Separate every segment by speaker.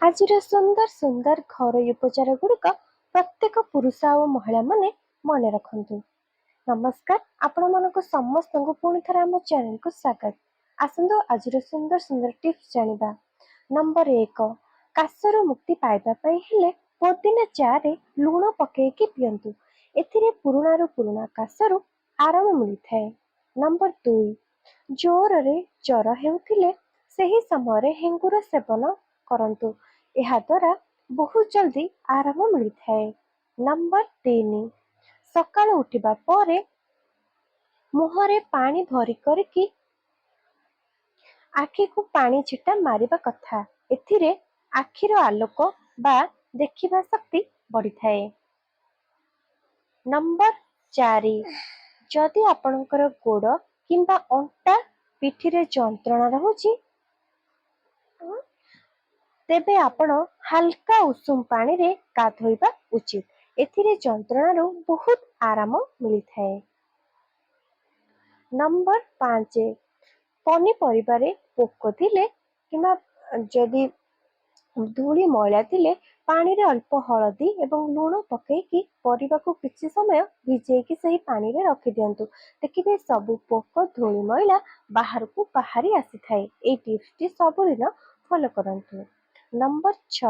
Speaker 1: ଆଜିର ସୁନ୍ଦର ସୁନ୍ଦର ଘରୋଇ ଉପଚାର ଗୁଡ଼ିକ ପ୍ରତ୍ୟେକ ପୁରୁଷ ଆଉ ମହିଳାମାନେ ମନେ ରଖନ୍ତୁ। ନମସ୍କାର, ଆପଣମାନଙ୍କୁ ସମସ୍ତଙ୍କୁ ପୁଣି ଥରେ ଆମ ଚ୍ୟାନେଲକୁ ସ୍ୱାଗତ। ଆସନ୍ତୁ ଆଜିର ସୁନ୍ଦର ସୁନ୍ଦର ଟିପ୍ସ ଜାଣିବା। ନମ୍ବର 1, କାଶରୁ ମୁକ୍ତି ପାଇବା ପାଇଁ ହେଲେ ପୋଦିନା ଚାରେ ଲୁଣ ପକେଇକି ପିଅନ୍ତୁ। ଏଥିରେ ପୁରୁଣାରୁ ପୁରୁଣା କାଶରୁ ଆରାମ ମିଳିଥାଏ। ନମ୍ବର 2, ଜୋରରେ ଜ୍ୱର ହେଉଥିଲେ ସେହି ସମୟରେ ହେଙ୍ଗୁର ସେବନ କରନ୍ତୁ। ଏହା ଦ୍ୱାରା ବହୁତ ଜଲ୍ଦି ଆରାମ ମିଳିଥାଏ। ନମ୍ବର 3, ସକାଳୁ ଉଠିବା ପରେ ମୁହଁରେ ପାଣି ଭରି କରିକି ଆଖିକୁ ପାଣି ଛିଟା ମାରିବା କଥା। ଏଥିରେ ଆଖିର ଆଲୋକ ବା ଦେଖିବା ଶକ୍ତି ବଢ଼ିଥାଏ। ନମ୍ବର 4, ଯଦି ଆପଣଙ୍କର ଗୋଡ଼ କିମ୍ବା ଅଣ୍ଟା ପିଠିରେ ଯନ୍ତ୍ରଣା ରହୁଛି ତେବେ ଆପଣ ହାଲକା ଉଷୁମ ପାଣିରେ ଗାଧୋଇବା ଉଚିତ। ଏଥିରେ ଯନ୍ତ୍ରଣାରୁ ବହୁତ ଆରାମ ମିଳିଥାଏ। ନମ୍ବର 5, ପନିପରିବାରେ ପୋକ ଥିଲେ କିମ୍ବା ଯଦି ଧୂଳି ମଇଳା ଥିଲେ ପାଣିରେ ଅଳ୍ପ ହଳଦୀ ଏବଂ ଲୁଣ ପକେଇକି ପରିବାକୁ କିଛି ସମୟ ଭିଜେଇକି ସେହି ପାଣିରେ ରଖିଦିଅନ୍ତୁ। ଦେଖିବେ ସବୁ ପୋକ ଧୂଳି ମଇଳା ବାହାରକୁ ବାହାରି ଆସିଥାଏ। ଏହି ଟିପ୍ସଟି ସବୁଦିନ ଫଲୋ କରନ୍ତୁ। ନମ୍ବର 6,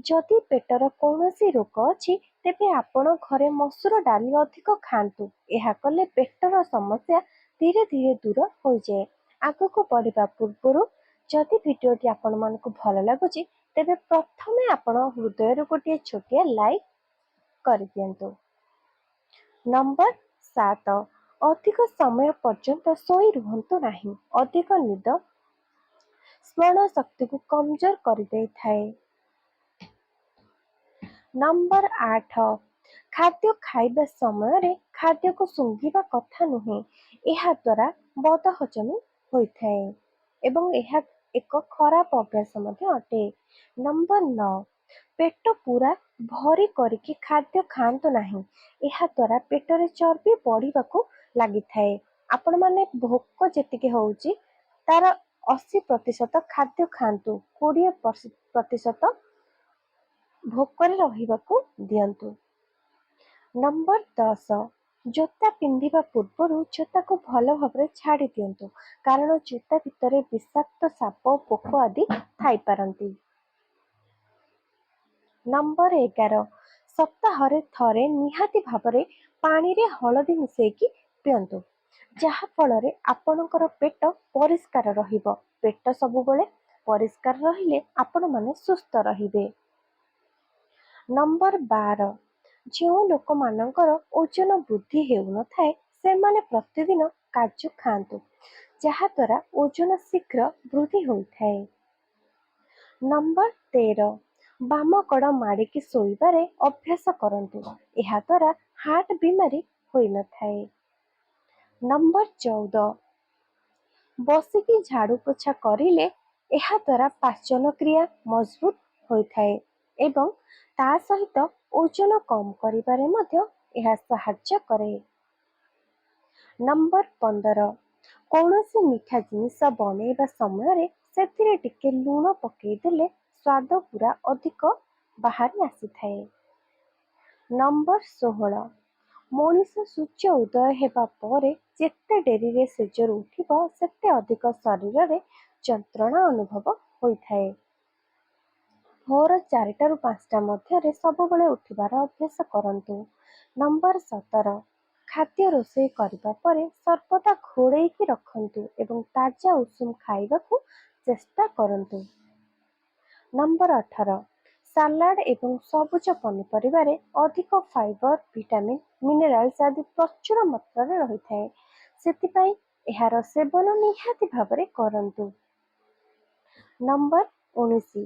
Speaker 1: ଯଦି ପେଟର କୌଣସି ରୋଗ ଅଛି ତେବେ ଆପଣ ଘରେ ମସୁର ଡାଲି ଅଧିକ ଖାଆନ୍ତୁ। ଏହା କଲେ ପେଟର ସମସ୍ୟା ଧୀରେ ଧୀରେ ଦୂର ହୋଇଯାଏ। ଆଗକୁ ବଢ଼ିବା ପୂର୍ବରୁ ଯଦି ଭିଡ଼ିଓଟି ଆପଣମାନଙ୍କୁ ଭଲ ଲାଗୁଛି ତେବେ ପ୍ରଥମେ ଆପଣ ହୃଦୟରୁ ଗୋଟିଏ ଛୋଟିଆ ଲାଇକ୍ କରିଦିଅନ୍ତୁ। ନମ୍ବର 7, ଅଧିକ ସମୟ ପର୍ଯ୍ୟନ୍ତ ଶୋଇ ରୁହନ୍ତୁ ନାହିଁ। ଅଧିକ ନିଦ ସ୍ମରଣ ଶକ୍ତିକୁ କମଜୋର କରିଦେଇଥାଏ। ନମ୍ବର 8, ଖାଦ୍ୟ ଖାଇବା ସମୟରେ ଖାଦ୍ୟକୁ ଶୁଙ୍ଘିବା କଥା ନୁହେଁ। ଏହା ଦ୍ୱାରା ବଦହଜମି ହୋଇଥାଏ ଏବଂ ଏହା ଏକ ଖରାପ ଅଭ୍ୟାସ ମଧ୍ୟ ଅଟେ। ନମ୍ବର 9, ପେଟ ପୁରା ଭରି କରିକି ଖାଦ୍ୟ ଖାଆନ୍ତୁ ନାହିଁ। ଏହା ଦ୍ୱାରା ପେଟରେ ଚର୍ବି ବଢ଼ିବାକୁ ଲାଗିଥାଏ। ଆପଣମାନେ ଭୋକ ଯେତିକି ହେଉଛି ତାର 80% ଖାଦ୍ୟ ଖାଆନ୍ତୁ, 20% ଭୋକରେ ରହିବାକୁ ଦିଅନ୍ତୁ। ନମ୍ବର 10, ଜୋତା ପିନ୍ଧିବା ପୂର୍ବରୁ ଜୋତାକୁ ଭଲ ଭାବରେ ଛାଡ଼ି ଦିଅନ୍ତୁ, କାରଣ ଜୋତା ଭିତରେ ବିଷାକ୍ତ ସାପ ପୋକ ଆଦି ଥାଇପାରନ୍ତି। ନମ୍ବର 11, ସପ୍ତାହରେ ଥରେ ନିହାତି ଭାବରେ ପାଣିରେ ହଳଦୀ ମିଶେଇକି ପିଅନ୍ତୁ, ଯାହା ଫଳରେ ଆପଣଙ୍କର ପେଟ ପରିଷ୍କାର ରହିବ। ପେଟ ସବୁବେଳେ ପରିଷ୍କାର ରହିଲେ ଆପଣମାନେ ସୁସ୍ଥ ରହିବେ। ନମ୍ବର 12, ଯେଉଁ ଲୋକମାନଙ୍କର ଓଜନ ବୃଦ୍ଧି ହେଉନଥାଏ ସେମାନେ ପ୍ରତିଦିନ କାଜୁ ଖାଆନ୍ତୁ, ଯାହାଦ୍ୱାରା ଓଜନ ଶୀଘ୍ର ବୃଦ୍ଧି ହୋଇଥାଏ। ନମ୍ବର 13, ବାମ କଡ଼ ମାଡ଼ିକି ଶୋଇବାରେ ଅଭ୍ୟାସ କରନ୍ତୁ। ଏହା ଦ୍ୱାରା ହାର୍ଟ ବିମାରୀ ହୋଇନଥାଏ। ନମ୍ବର 14, ବସିକି ଝାଡ଼ୁ ପୋଛା କରିଲେ ଏହା ଦ୍ୱାରା ପାଚନ କ୍ରିୟା ମଜବୁତ ହୋଇଥାଏ ଏବଂ ତା ସହିତ ଓଜନ କମ୍ କରିବାରେ ମଧ୍ୟ ଏହା ସାହାଯ୍ୟ କରେ। ନମ୍ବର 15, କୌଣସି ମିଠା ଜିନିଷ ବନେଇବା ସମୟରେ ସେଥିରେ ଟିକେ ଲୁଣ ପକେଇଦେଲେ ସ୍ୱାଦ ପୁରା ଅଧିକ ବାହାରି ଆସିଥାଏ। ନମ୍ବର 16, ମଣିଷ ସୂର୍ଯ୍ୟ ଉଦୟ ହେବା ପରେ ଯେତେ ଡେରିରେ ଶେଯରୁ ଉଠିବ ସେତେ ଅଧିକ ଶରୀରରେ ଯନ୍ତ୍ରଣା ଅନୁଭବ ହୋଇଥାଏ। ଭୋର 4ଟାରୁ 5ଟା ମଧ୍ୟରେ ସବୁବେଳେ ଉଠିବାର ଅଭ୍ୟାସ କରନ୍ତୁ। ନମ୍ବର 17, ଖାଦ୍ୟ ରୋଷେଇ କରିବା ପରେ ସର୍ବଦା ଘୋଡ଼େଇକି ରଖନ୍ତୁ ଏବଂ ତାଜା ଉଷୁମ ଖାଇବାକୁ ଚେଷ୍ଟା କରନ୍ତୁ। ନମ୍ବର 18, ସାଲାଡ ଏବଂ ସବୁଜ ପନିପରିବାରେ ଅଧିକ ଫାଇବର, ଭିଟାମିନ୍, ମିନେରାଲ୍ସ ଆଦି ପ୍ରଚୁର ମାତ୍ରାରେ ରହିଥାଏ। ସେଥିପାଇଁ ଏହାର ସେବନ ନିହାତି ଭାବରେ କରନ୍ତୁ। ନମ୍ବର 19,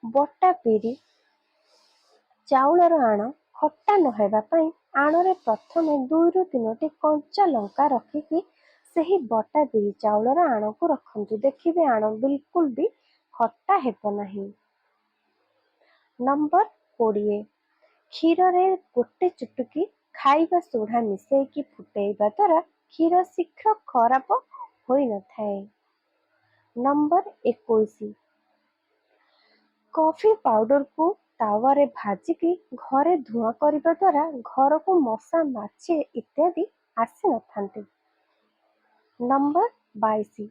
Speaker 1: ବଟା ବିରି ଚାଉଳର ଆଣ ଖଟା ନହେବା ପାଇଁ ଆଣରେ ପ୍ରଥମେ 2ରୁ 3ଟି କଞ୍ଚା ଲଙ୍କା ରଖିକି ସେହି ବଟା ବିରି ଚାଉଳର ଆଣକୁ ରଖନ୍ତୁ। ଦେଖିବେ ଆଣ ବିଲକୁଲ ବି ଖଟା ହେବ ନାହିଁ। ନମ୍ବର 20, କ୍ଷୀରରେ ଗୋଟେ ଚୁଟୁକି ଖାଇବା ସୋଢ଼ା ମିଶେଇକି ଫୁଟେଇବା ଦ୍ୱାରା କ୍ଷୀର ଶୀଘ୍ର ଖରାପ ହୋଇନଥାଏ। ନମ୍ବର 21, କଫି ପାଉଡରକୁ ତାୱାରେ ଭାଜିକି ଘରେ ଧୂଆଁ କରିବା ଦ୍ୱାରା ଘରକୁ ମଶା ମାଛି ଇତ୍ୟାଦି ଆସିନଥାନ୍ତି। ନମ୍ବର 22,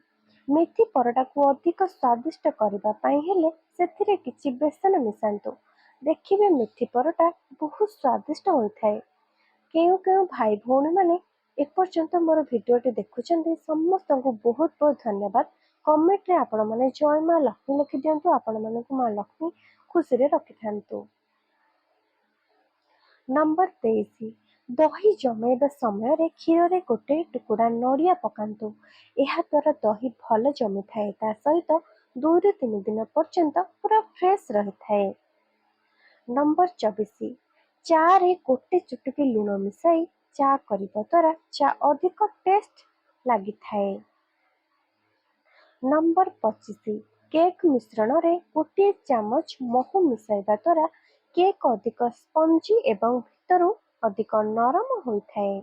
Speaker 1: ମେଥି ପରଟାକୁ ଅଧିକ ସ୍ୱାଦିଷ୍ଟ କରିବା ପାଇଁ ହେଲେ ସେଥିରେ କିଛି ବେସନ ମିଶାନ୍ତୁ। ଦେଖିବେ ମେଥି ପରଟା ବହୁତ ସ୍ୱାଦିଷ୍ଟ ହୋଇଥାଏ। କେଉଁ କେଉଁ ଭାଇ ଭଉଣୀମାନେ ଏପର୍ଯ୍ୟନ୍ତ ମୋର ଭିଡ଼ିଓଟି ଦେଖୁଛନ୍ତି ସମସ୍ତଙ୍କୁ ବହୁତ ବହୁତ ଧନ୍ୟବାଦ। କମେଣ୍ଟରେ ଆପଣମାନେ ଜୟ ମା ଲକ୍ଷ୍ମୀ ଲେଖିଦିଅନ୍ତୁ। ଆପଣମାନଙ୍କୁ ମା ଲକ୍ଷ୍ମୀ ଖୁସିରେ ରଖିଥାନ୍ତୁ। ନମ୍ବର 23, ଦହି ଜମାଇବା ସମୟରେ କ୍ଷୀରରେ ଗୋଟେ ଟୁକୁଡ଼ା ନଡ଼ିଆ ପକାନ୍ତୁ। ଏହା ଦ୍ୱାରା ଦହି ଭଲ ଜମିଥାଏ। ତା ସହିତ 2ରୁ 3 ଦିନ ପର୍ଯ୍ୟନ୍ତ ପୁରା ଫ୍ରେଶ ରହିଥାଏ। ନମ୍ବର 24, ଚାରେ ଗୋଟେ ଚୁଟୁକି ଲୁଣ ମିଶାଇ ଚା କରିବା ଦ୍ୱାରା ଚା ଅଧିକ ଟେଷ୍ଟ ଲାଗିଥାଏ। ନମ୍ବର 25, କେକ୍ ମିଶ୍ରଣରେ ଗୋଟିଏ ଚାମଚ ମହୁ ମିଶାଇବା ଦ୍ୱାରା କେକ୍ ଅଧିକ ସ୍ପଞ୍ଜି ଏବଂ ଭିତରୁ ଅଧିକ ନରମ ହୋଇଥାଏ।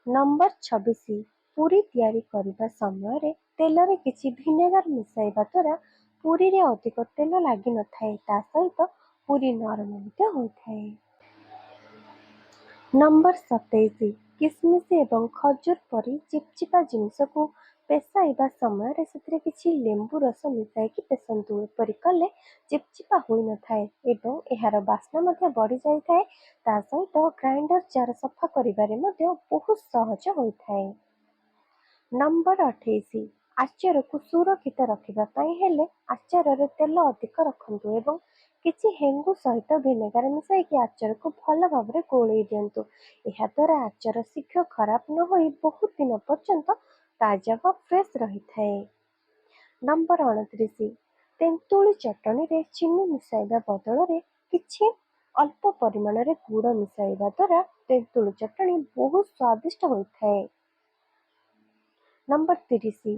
Speaker 1: ନମ୍ବର 26, ପୁରୀ ତିଆରି କରିବା ସମୟରେ ତେଲରେ କିଛି ଭିନେଗାର ମିଶାଇବା ଦ୍ୱାରା ପୁରୀରେ ଅଧିକ ତେଲ ଲାଗିନଥାଏ। ତା ସହିତ ପୁରୀ ନରମ ମଧ୍ୟ ହୋଇଥାଏ। ନମ୍ବର 27, କିସମିଶ ଏବଂ ଖଜୁର ପରି ଚିପଚିପା ଜିନିଷକୁ ପେଷାଇବା ସମୟରେ ସେଥିରେ କିଛି ଲେମ୍ବୁ ରସ ମିଶାଇକି ପେଷନ୍ତୁ। ଏପରି କଲେ ଚିପଚିପା ହୋଇନଥାଏ ଏବଂ ଏହାର ବାସ୍ନା ମଧ୍ୟ ବଢ଼ିଯାଇଥାଏ। ତା ସହିତ ଗ୍ରାଇଣ୍ଡର ଜାର୍ ସଫା କରିବାରେ ମଧ୍ୟ ବହୁତ ସହଜ ହୋଇଥାଏ। ନମ୍ବର 28, ଆଚାରକୁ ସୁରକ୍ଷିତ ରଖିବା ପାଇଁ ହେଲେ ଆଚାରରେ ତେଲ ଅଧିକ ରଖନ୍ତୁ ଏବଂ କିଛି ହେଙ୍ଗୁ ସହିତ ଭିନେଗାର ମିଶାଇକି ଆଚାରକୁ ଭଲ ଭାବରେ ଗୋଳେଇ ଦିଅନ୍ତୁ। ଏହା ଦ୍ୱାରା ଆଚାର ଶୀଘ୍ର ଖରାପ ନ ହୋଇ ବହୁତ ଦିନ ପର୍ଯ୍ୟନ୍ତ ତାଜା ବା ଫ୍ରେଶ ରହିଥାଏ। ନମ୍ବର 29, ତେନ୍ତୁଳି ଚଟଣିରେ ଚିନି ମିଶାଇବା ବଦଳରେ କିଛି ଅଳ୍ପ ପରିମାଣରେ ଗୁଡ଼ ମିଶାଇବା ଦ୍ୱାରା ତେନ୍ତୁଳି ଚଟଣି ବହୁତ ସ୍ୱାଦିଷ୍ଟ ହୋଇଥାଏ। ନମ୍ବର 30,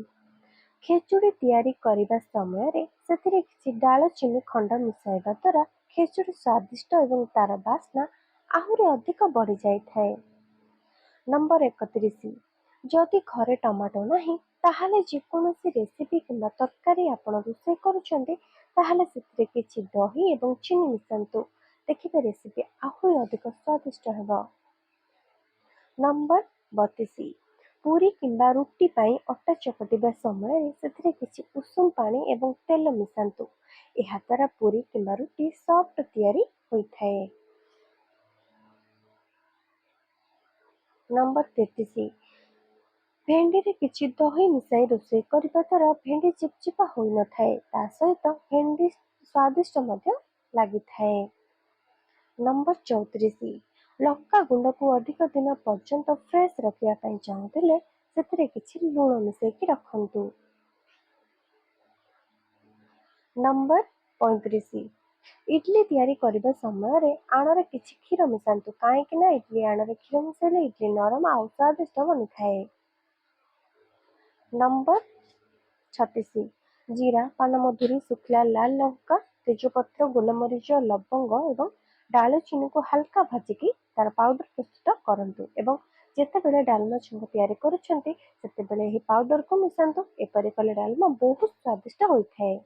Speaker 1: ଖେଚୁଡ଼ି ତିଆରି କରିବା ସମୟରେ ସେଥିରେ କିଛି ଡାଳଚିନି ଖଣ୍ଡ ମିଶାଇବା ଦ୍ୱାରା ଖେଚୁଡ଼ି ସ୍ୱାଦିଷ୍ଟ ଏବଂ ତାର ବାସ୍ନା ଆହୁରି ଅଧିକ ବଢ଼ିଯାଇଥାଏ। ନମ୍ବର 31, ଯଦି ଘରେ ଟମାଟୋ ନାହିଁ ତାହେଲେ ଯେକୌଣସି ରେସିପି କିମ୍ବା ତରକାରୀ ଆପଣ ରୋଷେଇ କରୁଛନ୍ତି ତାହେଲେ ସେଥିରେ କିଛି ଦହି ଏବଂ ଚିନି ମିଶାନ୍ତୁ। ଦେଖିବେ ରେସିପି ଆହୁରି ଅଧିକ ସ୍ୱାଦିଷ୍ଟ ହେବ। ନମ୍ବର 32, ପୁରୀ କିମ୍ବା ରୁଟି ପାଇଁ ଅଟା ଚକଟିବା ସମୟରେ ସେଥିରେ କିଛି ଉଷୁମ ପାଣି ଏବଂ ତେଲ ମିଶାନ୍ତୁ। ଏହା ଦ୍ୱାରା ପୁରୀ କିମ୍ବା ରୁଟି ସଫ୍ଟ ତିଆରି ହୋଇଥାଏ। ନମ୍ବର 33, ଭେଣ୍ଡିରେ କିଛି ଦହି ମିଶାଇ ରୋଷେଇ କରିବା ଦ୍ୱାରା ଭେଣ୍ଡି ଚିପଚିପା ହୋଇନଥାଏ। ତା ସହିତ ଭେଣ୍ଡି ସ୍ୱାଦିଷ୍ଟ ମଧ୍ୟ ଲାଗିଥାଏ। ନମ୍ବର 34, ଲଙ୍କା ଗୁଣ୍ଡକୁ ଅଧିକ ଦିନ ପର୍ଯ୍ୟନ୍ତ ଫ୍ରେଶ ରଖିବା ପାଇଁ ଚାହୁଁଥିଲେ ସେଥିରେ କିଛି ଲୁଣ ମିଶାଇକି ରଖନ୍ତୁ। ନମ୍ବର 35, ଇଡଲି ତିଆରି କରିବା ସମୟରେ ଆଣରେ କିଛି କ୍ଷୀର ମିଶାନ୍ତୁ। କାହିଁକି ନା ଇଡଲି ଆଣରେ କ୍ଷୀର ମିଶାଇଲେ ଇଡଲି ନରମ ଆଉ ସ୍ୱାଦିଷ୍ଟ ବନିଥାଏ। ନମ୍ବର 36, ଜିରା, ପାନମଧୁରୀ, ଶୁଖିଲା ଲାଲ ଲଙ୍କା, ତେଜପତ୍ର, ଗୋଲମରିଚ, ଲବଙ୍ଗ ଏବଂ ଡାଳଚିନିକୁ ହାଲକା ଭାଜିକି ତାର ପାଉଡର ପ୍ରସ୍ତୁତ କରନ୍ତୁ ଏବଂ ଯେତେବେଳେ ଡାଲମା ଛୁଙ୍କ ତିଆରି କରୁଛନ୍ତି ସେତେବେଳେ ଏହି ପାଉଡରକୁ ମିଶାନ୍ତୁ। ଏପରି କଲେ ଡାଲମା ବହୁତ ସ୍ୱାଦିଷ୍ଟ ହୋଇଥାଏ।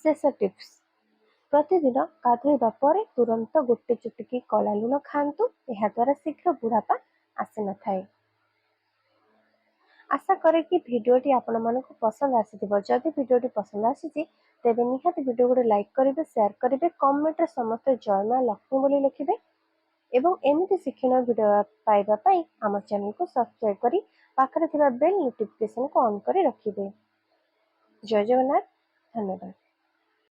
Speaker 1: ଶେଷ ଟିପ୍ସ, ପ୍ରତିଦିନ ଗାଧୋଇବା ପରେ ତୁରନ୍ତ ଗୋଟେ ଚୁଟୁକି କଳା ଲୁଣ ଖାଆନ୍ତୁ। ଏହା ଦ୍ୱାରା ଶୀଘ୍ର ବୁଢ଼ାପା ଆସିନଥାଏ। ଆଶା କରେ କି ଭିଡ଼ିଓଟି ଆପଣମାନଙ୍କୁ ପସନ୍ଦ ଆସିଥିବ। ଯଦି ଭିଡ଼ିଓଟି ପସନ୍ଦ ଆସିଛି ତେବେ ନିହାତି ଭିଡ଼ିଓକୁ ଲାଇକ୍ କରିବେ, ସେୟାର କରିବେ, କମେଣ୍ଟରେ ସମସ୍ତେ ଜୟ ମା ଲକ୍ଷ୍ମୀ ବୋଲି ଲେଖିବେ ଏବଂ ଏମିତି ଶିକ୍ଷଣୀୟ ଭିଡ଼ିଓ ପାଇବା ପାଇଁ ଆମ ଚ୍ୟାନେଲକୁ ସବସ୍କ୍ରାଇବ୍ କରି ପାଖରେ ଥିବା ବେଲ୍ ନୋଟିଫିକେସନକୁ ଅନ୍ କରି ରଖିବେ। ଜୟ ଜଗନ୍ନାଥ, ଧନ୍ୟବାଦ।